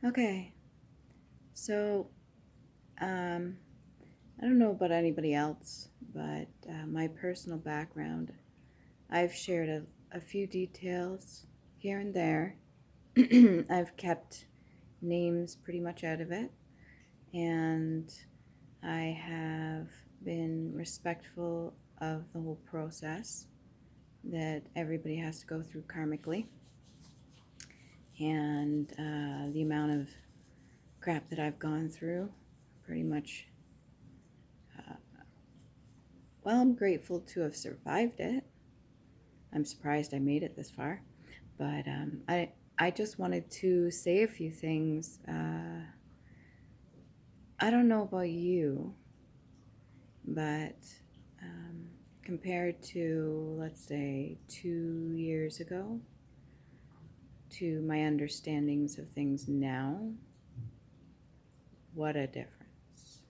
Okay, so um, I don't know about anybody else, but my personal background, I've shared a few details here and there. I've kept names pretty much out of it, and I have been respectful of the whole process that everybody has to go through karmically, and the amount of crap that I've gone through pretty much. Uh, well, I'm grateful to have survived it. I'm surprised I made it this far, but I just wanted to say a few things. I don't know about you, but um, compared to, let's say, 2 years ago, to my understandings of things now, what a difference.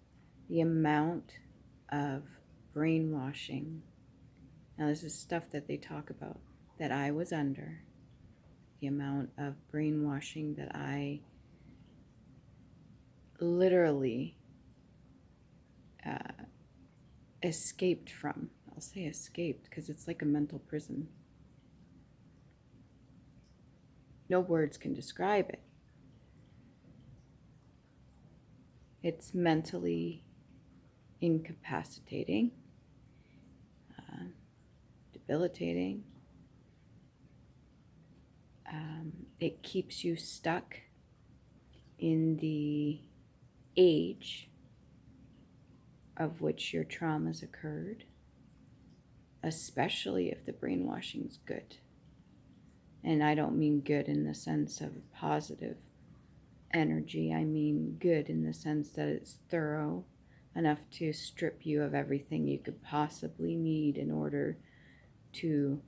The amount of brainwashing. Now, this is stuff that they talk about that I was under. The amount of brainwashing that I literally uh, escaped from. I'll say escaped because it's like a mental prison. No words can describe it. It's mentally incapacitating, uh, debilitating. It keeps you stuck in the age of which your traumas occurred, especially if the brainwashing's good. And I don't mean good in the sense of positive energy. I mean good in the sense that it's thorough enough to strip you of everything you could possibly need in order to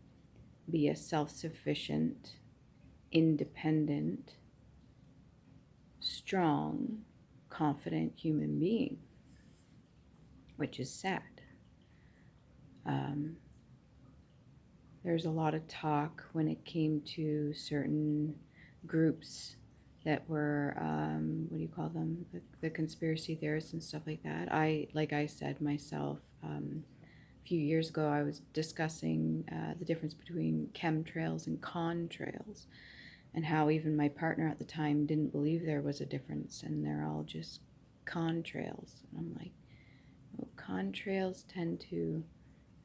be a self-sufficient, independent, strong, confident human being, which is sad. Um, there's a lot of talk when it came to certain groups that were, what do you call them? The conspiracy theorists and stuff like that. Like I said myself, a few years ago, I was discussing the difference between chemtrails and contrails, and how even my partner at the time didn't believe there was a difference, and they're all just contrails. And I'm like, well, contrails tend to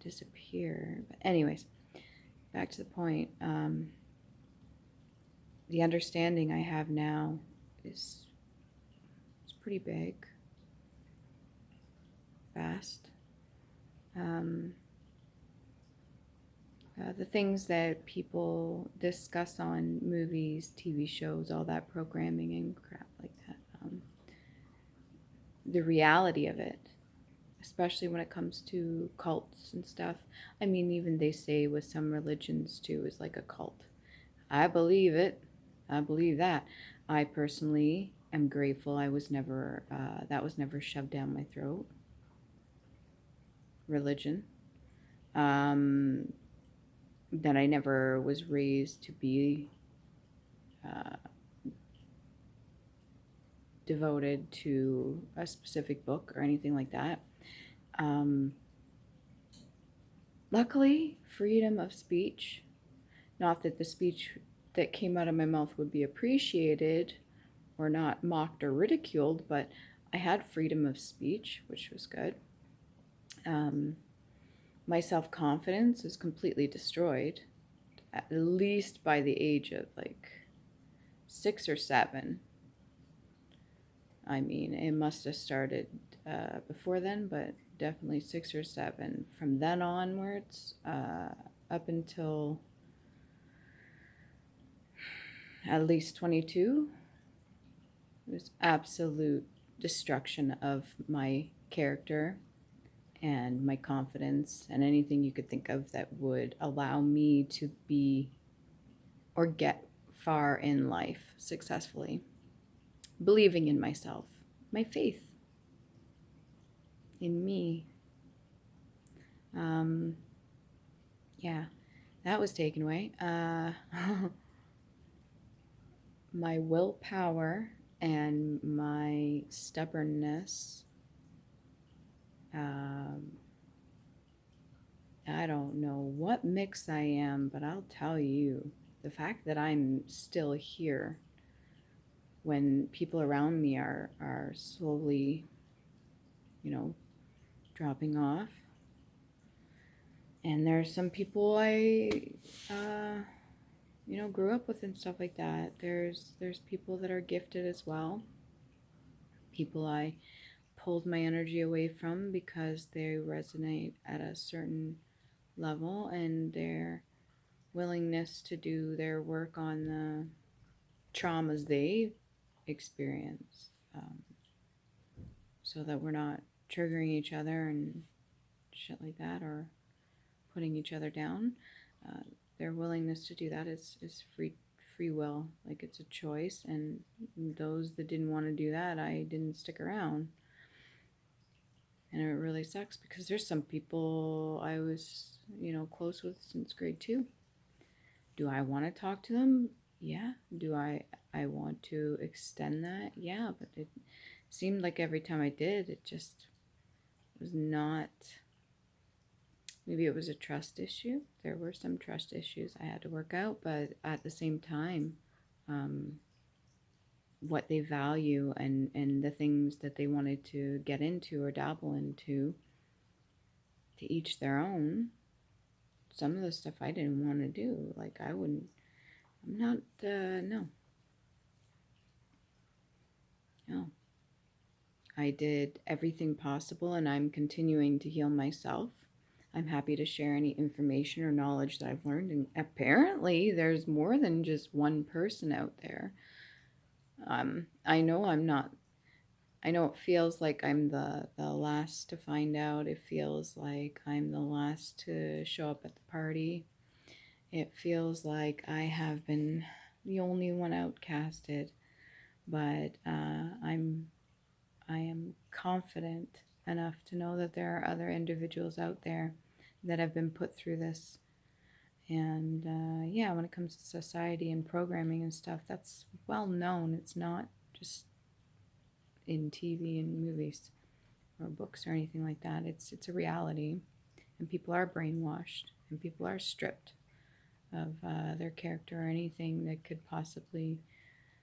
disappear. But anyways, back to the point. The understanding I have now is it's pretty big, vast. Um, the things that people discuss on movies, TV shows, all that programming and crap like that. The reality of it, especially when it comes to cults and stuff. I mean, even they say with some religions too, is like a cult. I believe it. I believe that. I personally am grateful I was never, that was never shoved down my throat. Religion. Um, that I never was raised to be uh, devoted to a specific book or anything like that. Um, Luckily, freedom of speech, not that the speech that came out of my mouth would be appreciated or not mocked or ridiculed, but I had freedom of speech, which was good. Um, my self confidence is completely destroyed, at least by the age of like 6 or 7. I mean, it must have started before then, but definitely 6 or 7. From then onwards, up until at least 22, it was absolute destruction of my character and my confidence and anything you could think of that would allow me to be or get far in life successfully. Believing in myself, my faith in me. Um, yeah, that was taken away. My willpower and my stubbornness. I don't know what mix I am, but I'll tell you, the fact that I'm still here when people around me are slowly, you know, dropping off. And there's some people I, uh, grew up with and stuff like that. There's people that are gifted as well. People I pulled my energy away from because they resonate at a certain level, and their willingness to do their work on the traumas they experience, so that we're not triggering each other and shit like that, or putting each other down. Uh, their willingness to do that is free will, like it's a choice. And those that didn't want to do that, I didn't stick around. And it really sucks because there's some people I was, close with since grade 2. Do I want to talk to them? Yeah. Do I want to extend that? Yeah, but it seemed like every time I did, it just was not. Maybe it was a trust issue. There were some trust issues I had to work out, but at the same time, um, what they value and the things that they wanted to get into or dabble into, to each their own. Some of the stuff I didn't want to do, like I'm not, no. No. I did everything possible, and I'm continuing to heal myself. I'm happy to share any information or knowledge that I've learned. And apparently, there's more than just one person out there. I know I'm not. I know it feels like I'm the last to find out. It feels like I'm the last to show up at the party. It feels like I have been the only one outcasted. But I am confident enough to know that there are other individuals out there that have been put through this. And yeah, when it comes to society and programming and stuff, that's well known. It's not just in TV and movies or books or anything like that. It's a reality, and people are brainwashed, and people are stripped of their character or anything that could possibly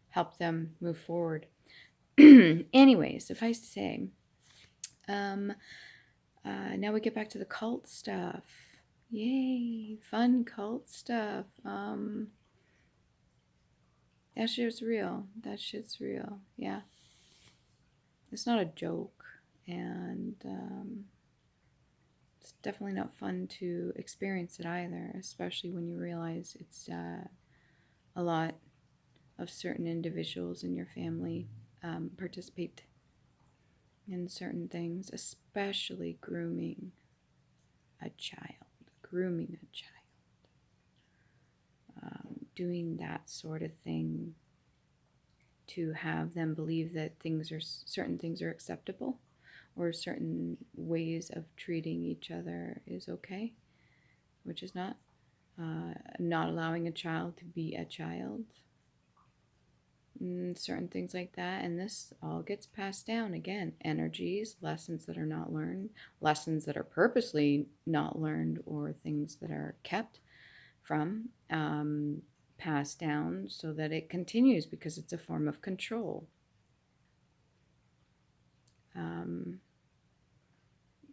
help them move forward. Anyways, suffice to say, now we get back to the cult stuff. Yay, fun cult stuff. That shit's real. That shit's real. Yeah. It's not a joke, and it's definitely not fun to experience it either, especially when you realize it's a lot of certain individuals in your family participate in certain things, especially grooming a child. Grooming a child. Doing that sort of thing to have them believe that certain things are acceptable, or certain ways of treating each other is okay, which is not. Not allowing a child to be a child, certain things like that. And this all gets passed down again. Energies, lessons that are not learned, lessons that are purposely not learned, or things that are kept from, passed down so that it continues, because it's a form of control.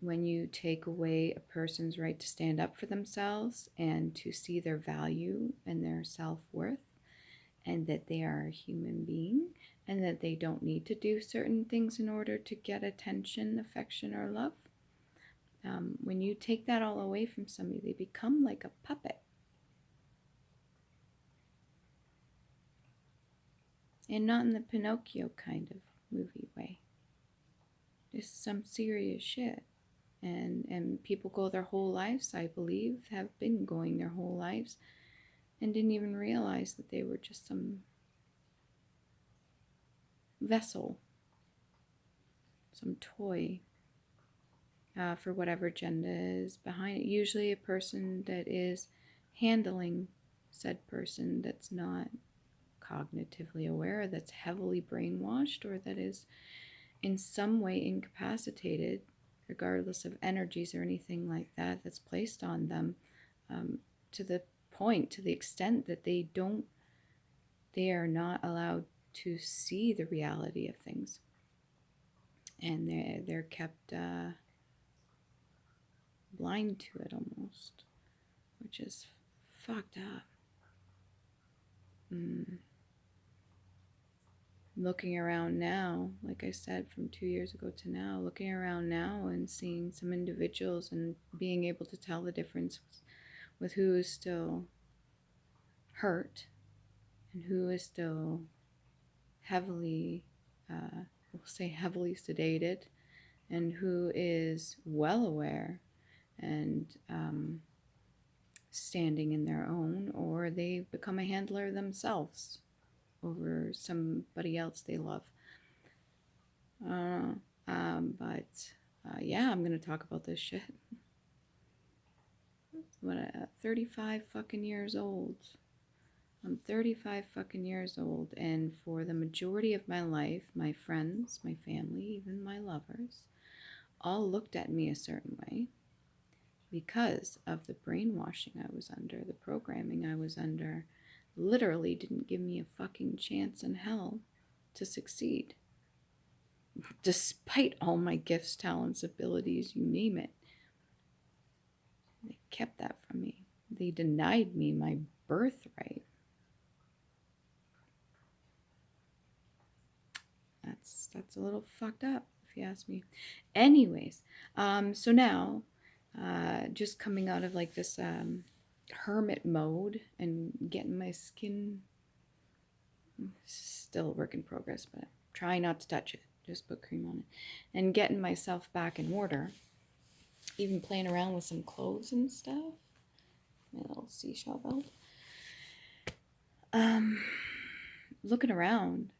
When you take away a person's right to stand up for themselves and to see their value and their self-worth, and that they are a human being, and that they don't need to do certain things in order to get attention, affection, or love. When you take that all away from somebody, they become like a puppet. And not in the Pinocchio kind of movie way. This is some serious shit. And people go their whole lives, I believe, have been going their whole lives, and didn't even realize that they were just some vessel, some toy, for whatever agenda is behind it. Usually a person that is handling said person that's not cognitively aware, that's heavily brainwashed, or that is in some way incapacitated, regardless of energies or anything like that that's placed on them, to the point, to the extent that they are not allowed to see the reality of things, and they're kept blind to it almost, which is fucked up. Looking around now, like I said, from 2 years ago to now, looking around now and seeing some individuals and being able to tell the difference with who is still hurt and who is still heavily, we'll say heavily sedated, and who is well aware and standing in their own, or they become a handler themselves over somebody else they love. Yeah, I'm gonna talk about this shit. What, 35 fucking years old. I'm 35 fucking years old, and for the majority of my life, my friends, my family, even my lovers, all looked at me a certain way because of the brainwashing I was under, the programming I was under. Literally didn't give me a fucking chance in hell to succeed. Despite all my gifts, talents, abilities, you name it. They kept that from me. They denied me my birthright. That's a little fucked up, if you ask me. Anyways, so now, just coming out of like this hermit mode and getting my skin, still a work in progress, but trying not to touch it, just put cream on it, and getting myself back in order, even playing around with some clothes and stuff, my little seashell belt, looking around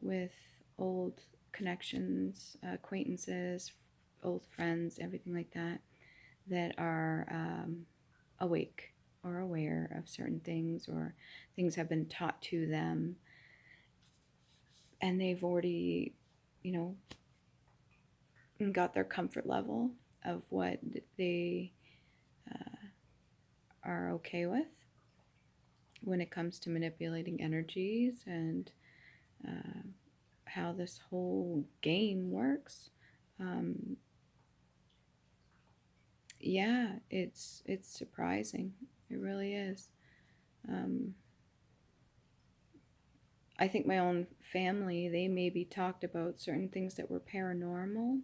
with old connections, acquaintances, old friends, everything like that, that are awake or aware of certain things, or things have been taught to them, and they've already, got their comfort level of what they are okay with when it comes to manipulating energies and how this whole game works. Yeah, it's surprising. It really is. I think my own family, they maybe talked about certain things that were paranormal,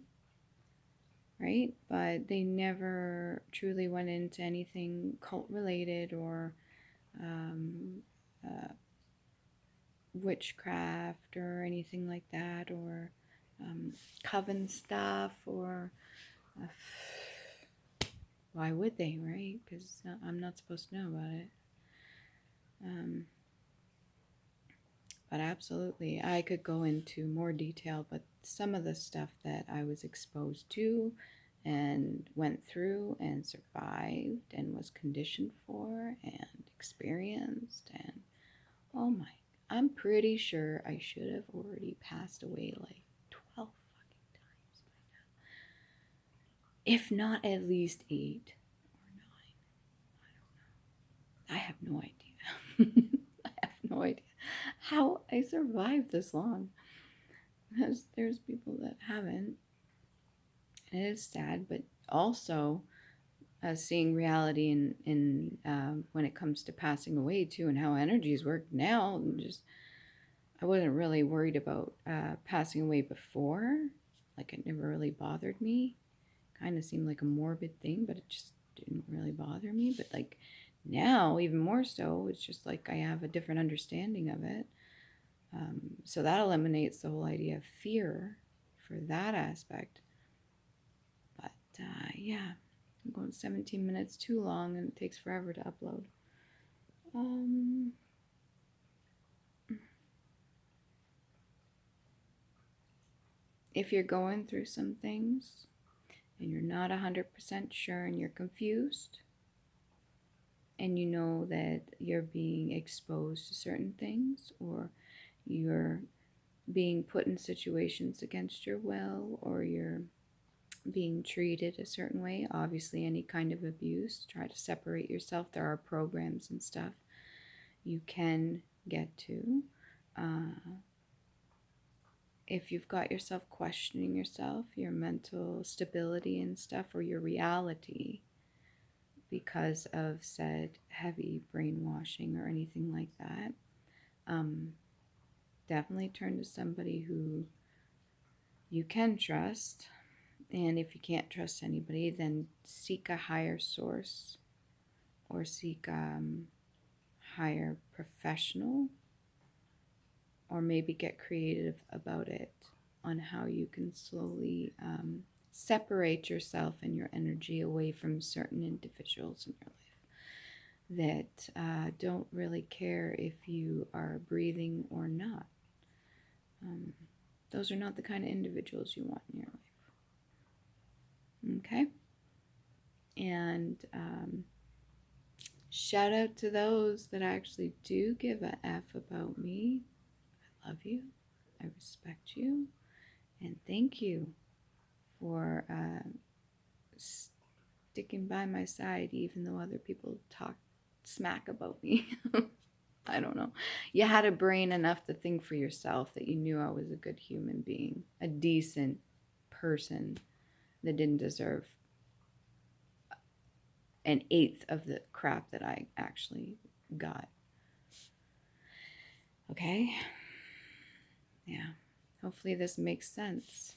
right? But they never truly went into anything cult related or witchcraft or anything like that, or coven stuff, or why would they, right? Because I'm not supposed to know about it. But absolutely, I could go into more detail, but some of the stuff that I was exposed to and went through and survived and was conditioned for and experienced, and oh my, I'm pretty sure I should have already passed away like 12 fucking times by now. If not at least 8 or 9. I don't know. I have no idea. I have no idea how I survived this long. Because there's people that haven't. And it is sad, but also seeing reality in when it comes to passing away too, and how energies work now. And just, I wasn't really worried about passing away before. Like, it never really bothered me. Kind of seemed like a morbid thing, but it just didn't really bother me. But like now, even more so, it's just like I have a different understanding of it. So that eliminates the whole idea of fear for that aspect. But yeah, I'm going 17 minutes too long, and it takes forever to upload. If you're going through some things and you're not 100% sure and you're confused, and you know that you're being exposed to certain things, or you're being put in situations against your will, or you're being treated a certain way, obviously any kind of abuse, try to separate yourself. There are programs and stuff you can get to. If you've got yourself questioning yourself, your mental stability and stuff, or your reality because of said heavy brainwashing or anything like that, definitely turn to somebody who you can trust. And if you can't trust anybody, then seek a higher source, or seek higher professional, or maybe get creative about it on how you can slowly separate yourself and your energy away from certain individuals in your life that don't really care if you are breathing or not. Those are not the kind of individuals you want in your life. Okay? And shout out to those that actually do give a F about me. I love you. I respect you. And thank you for sticking by my side, even though other people talk smack about me. I don't know. You had a brain enough to think for yourself that you knew I was a good human being, a decent person that didn't deserve an eighth of the crap that I actually got. Okay? Yeah. Hopefully this makes sense.